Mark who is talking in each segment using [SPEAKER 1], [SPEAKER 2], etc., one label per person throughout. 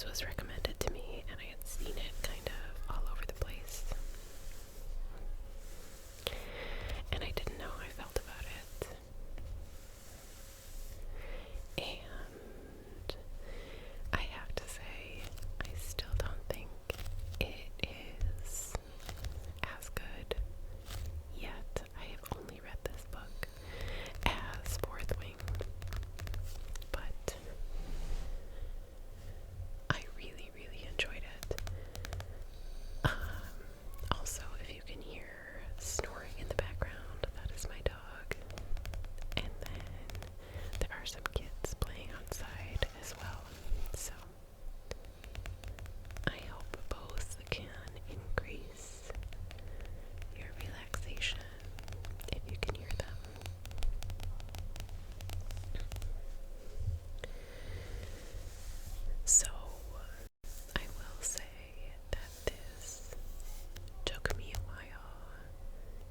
[SPEAKER 1] was recommended to me, and I had seen it kind of all over the place. And I didn't know how I felt about it. And I have to say, I still don't think it is as good yet. I have only read this book as Fourth Wing, but I really, really enjoyed it. Also, if you can hear snoring in the background, that is my dog. And then there are some kids playing outside as well. So I hope both can increase your relaxation if you can hear them. So I will say that this took me a while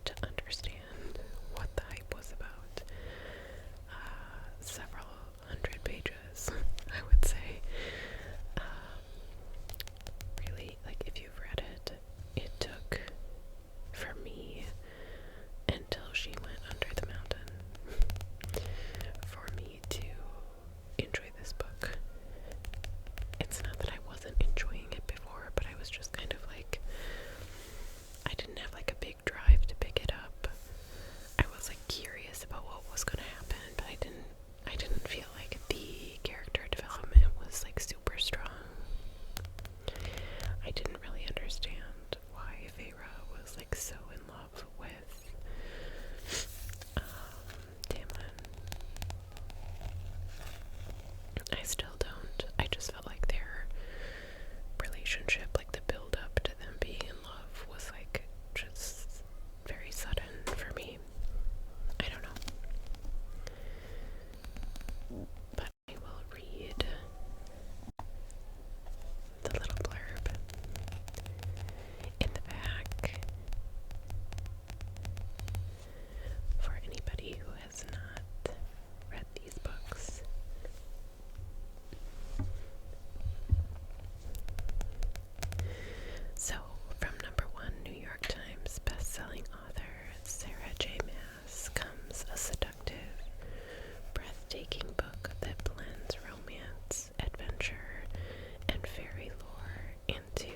[SPEAKER 1] to understand what the hype was about. Several hundred pages, I would say. Really, like, if you've read it, it took, for me, until she went under the mountain, for me to enjoy this book. It's not that I wasn't enjoying it before, but I was just kind of like, I didn't have like a big drive to pick it up. I was like curious about what was going to happen, but I didn't feel like the character development was like super strong. I didn't really understand why Feyre was like so in love with Tamlin. I still don't. I just felt like their relationship, like the build up to them being in love, was like just very sudden for me. I don't know. But I will read the little blurb in the back for anybody who has not read these books. So, from #1 New York Times bestselling author Sarah J. Maas comes a seductive, breathtaking book that blends romance, adventure, and fairy lore into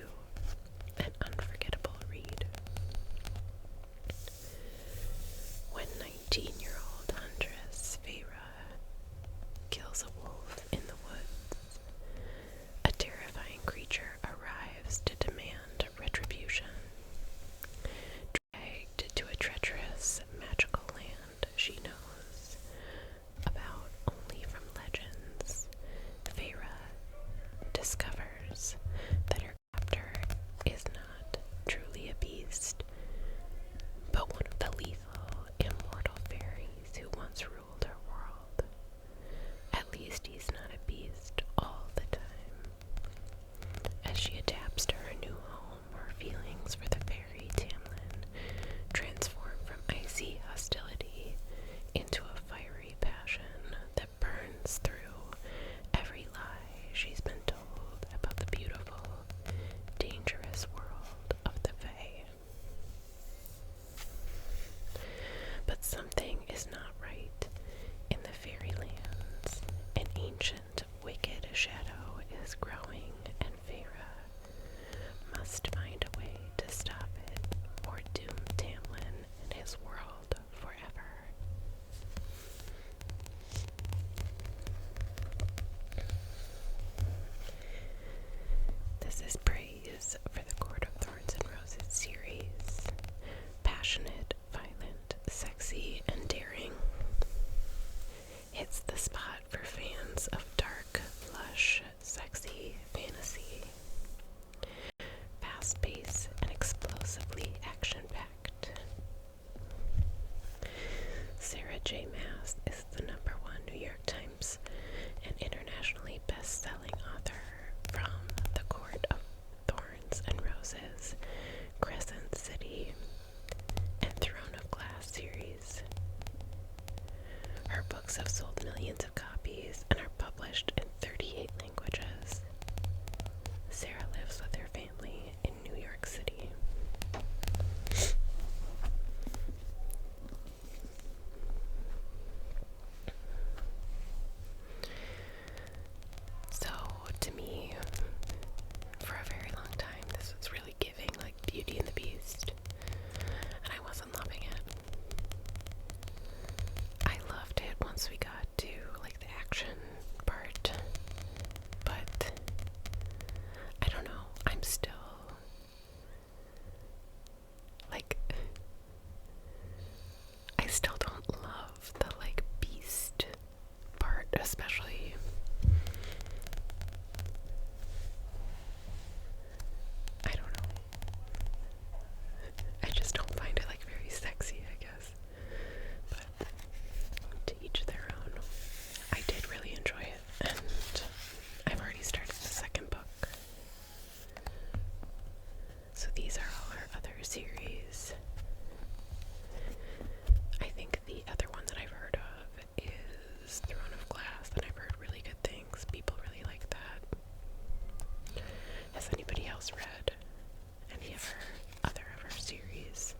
[SPEAKER 1] an unforgettable read. When 19-year-old huntress Feyre kills a wolf in the woods, a terrifying creature arrives to demand retribution. Dragged to a treacherous, magical land she knows about only from legends, Feyre discovers that her captor is not truly a beast, but one of the lethal, immortal fairies who once ruled her world. At least he's not a beast all the time. As she adapts to her new home, her feelings for the fairy Tamlin transform from icy hostility into a fiery passion that burns through every lie she's been told about the beautiful, dangerous world Has anybody else read any of her other of her series?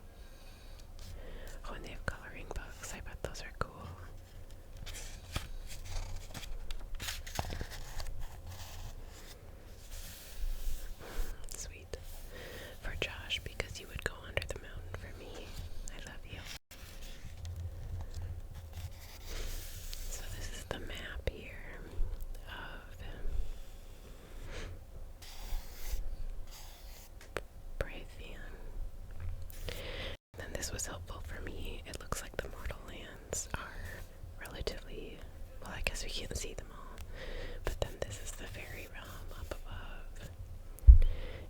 [SPEAKER 1] Oh, and they have coloring books. I bet those are cool. Sweet. For Josh, because you would go under the mountain for me. I love you. So this is the map here of Brythian. Then this was helpful for me. It looks like the mortal lands are relatively, well, I guess we can't see them all, but then this is the fairy realm up above.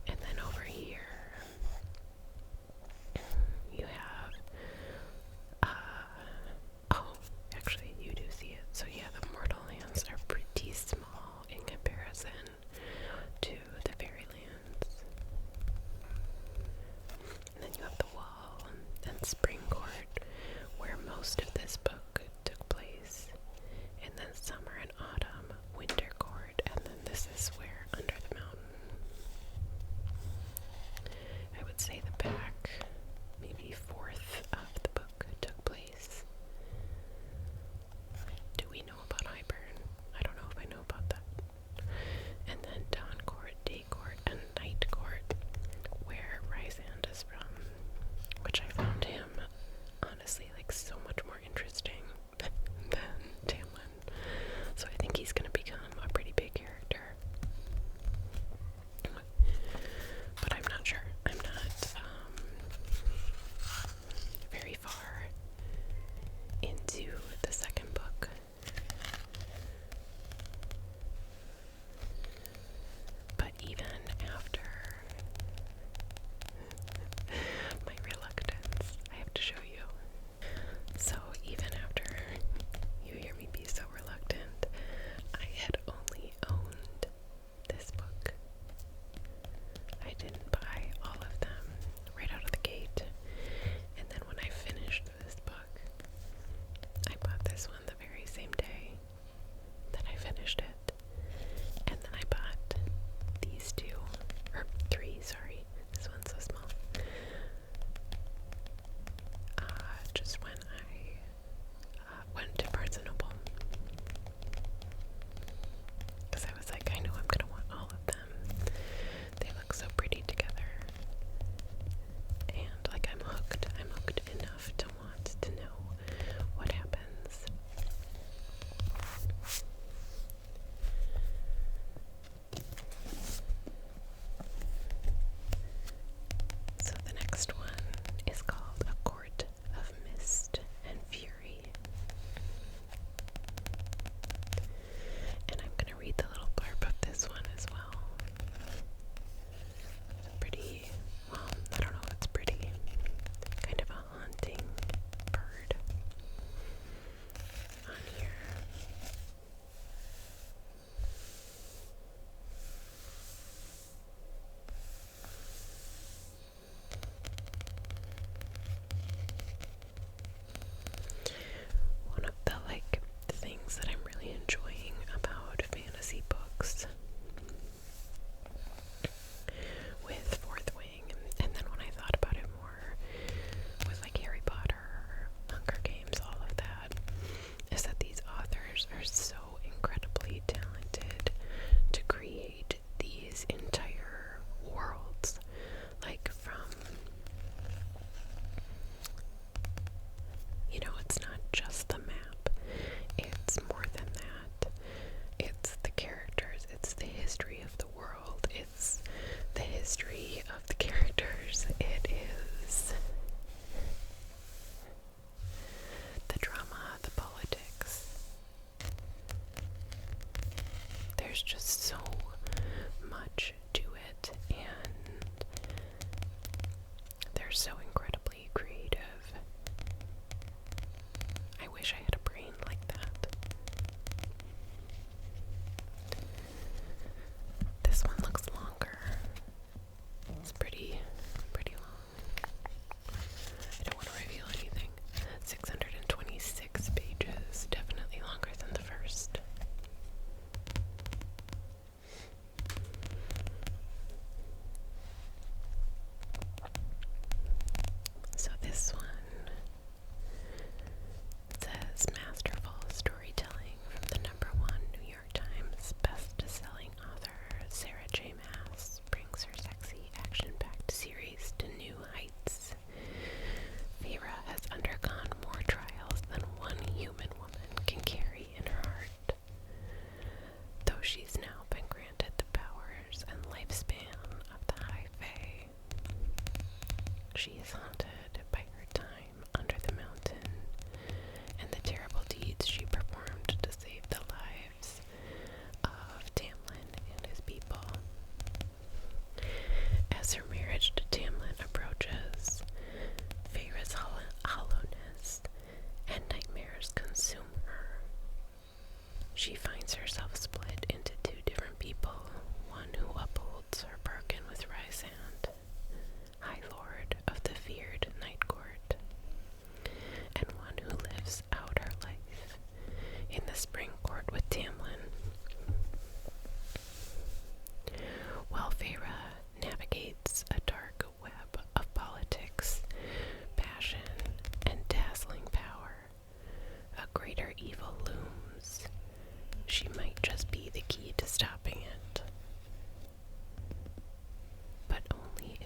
[SPEAKER 1] And then over here you have oh, actually you do see it. So yeah, the mortal lands are pretty small in comparison to the fairy lands. And then you have the wall and spring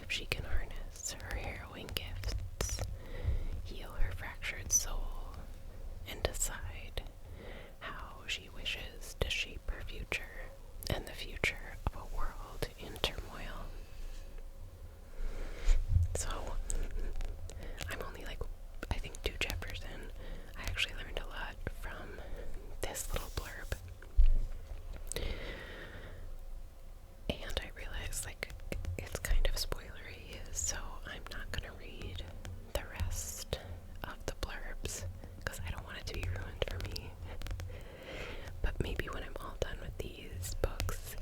[SPEAKER 1] if she can harness her harrowing gifts, heal her fractured soul, and decide how she wishes to shape her future and the future of a world in turmoil. So, I'm only like, I think 2 chapters in. I actually learned a lot from this little blurb. And I realized, like, it's kind of spoilery, so I'm not gonna read the rest of the blurbs, because I don't want it to be ruined for me. But maybe when I'm all done with these books,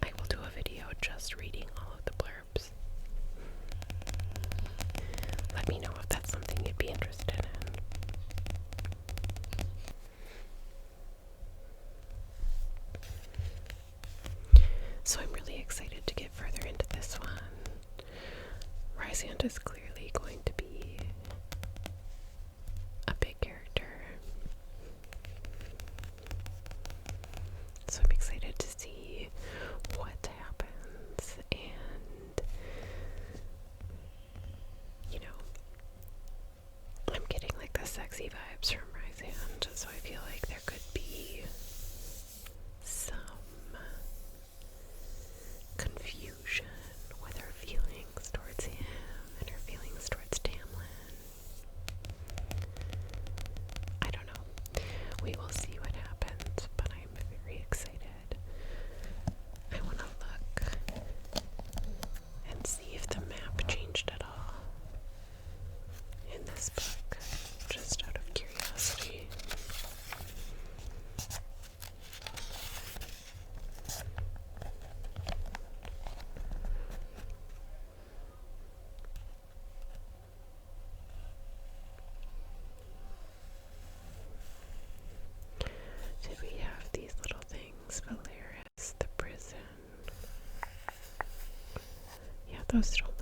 [SPEAKER 1] I will do a video just reading all of the blurbs. Let me know if that's something you'd be interested in. So I'm really excited to get further into this one. Rysand is clearly going to be a big character. So I'm excited to see what happens, and you know, I'm getting like the sexy vibes from Rysand, so I feel like there could be some confusion with her feelings towards him and her feelings towards Tamlin. I don't know. We will see what happens, but I'm very excited. I want to look and see if the map changed at all in this book, just out of curiosity. Did we have these little things? Valeris, the prison. Yeah, those don't